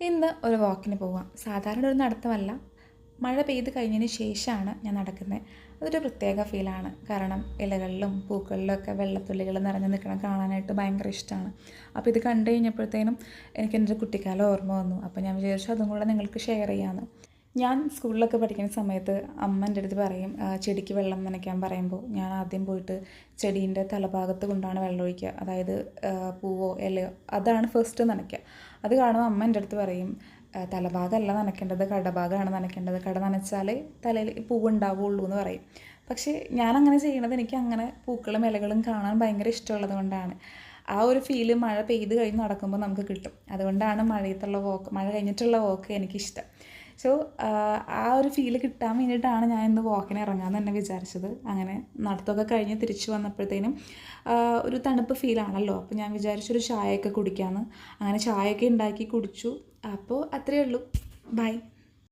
ഇന്ന് ഒരു വാക്കിന് പോവാം. സാധാരണ ഒരു നടത്തമല്ല, മഴ പെയ്ത് കഴിഞ്ഞതിന് ശേഷമാണ് ഞാൻ നടക്കുന്നത്. അതൊരു പ്രത്യേക ഫീലാണ്. കാരണം ഇലകളിലും പൂക്കളിലും ഒക്കെ വെള്ളത്തുള്ളികൾ നിറഞ്ഞു നിൽക്കണം കാണാനായിട്ട് ഭയങ്കര ഇഷ്ടമാണ്. അപ്പോൾ ഇത് കണ്ടു കഴിഞ്ഞപ്പോഴത്തേനും എനിക്ക് എൻ്റെ കുട്ടിക്കാലം ഓർമ്മ വന്നു. അപ്പോൾ ഞാൻ വിചാരിച്ചു അതും കൂടെ നിങ്ങൾക്ക് ഷെയർ ചെയ്യാമെന്ന്. ഞാൻ സ്കൂളിലൊക്കെ പഠിക്കുന്ന സമയത്ത് അമ്മ എൻ്റെ അടുത്ത് പറയും, ചെടിക്ക് വെള്ളം നനയ്ക്കാൻ പറയുമ്പോൾ ഞാൻ ആദ്യം പോയിട്ട് ചെടീൻ്റെ തലഭാഗത്ത് കൊണ്ടാണ് വെള്ളം ഒഴിക്കുക. അതായത് പൂവോ ഇലയോ അതാണ് ഫസ്റ്റ് നനയ്ക്കുക. അത് കാണുമ്പോൾ അമ്മ എൻ്റെ അടുത്ത് പറയും, തലഭാഗമല്ല നനയ്ക്കേണ്ടത്, കടഭാഗമാണ് നനയ്ക്കേണ്ടത്, കട നനച്ചാലേ തലയിൽ പൂവ് ഉണ്ടാവുകയുള്ളൂ എന്ന് പറയും. പക്ഷേ ഞാനങ്ങനെ ചെയ്യണത് എനിക്ക് അങ്ങനെ പൂക്കളും ഇലകളും കാണാൻ ഭയങ്കര ഇഷ്ടമുള്ളത് കൊണ്ടാണ്. ആ ഒരു ഫീല് മഴ പെയ്ത് കഴിഞ്ഞ് നടക്കുമ്പോൾ നമുക്ക് കിട്ടും. അതുകൊണ്ടാണ് മഴ കഴിഞ്ഞിട്ടുള്ള വോക്ക് എനിക്കിഷ്ടം. സോ ആ ഒരു ഫീല് കിട്ടാൻ വേണ്ടിയിട്ടാണ് ഞാൻ ഇന്ന് വാക്കിന് ഇറങ്ങാമെന്ന് തന്നെ വിചാരിച്ചത്. അങ്ങനെ നടത്തമൊക്കെ കഴിഞ്ഞ് തിരിച്ചു വന്നപ്പോഴത്തേനും ഒരു തണുപ്പ് ഫീലാണല്ലോ. അപ്പോൾ ഞാൻ വിചാരിച്ചൊരു ചായയൊക്കെ കുടിക്കാമെന്ന്. അങ്ങനെ ചായയൊക്കെ ഉണ്ടാക്കി കുടിച്ചു. അപ്പോൾ അത്രയേ ഉള്ളൂ. ബൈ.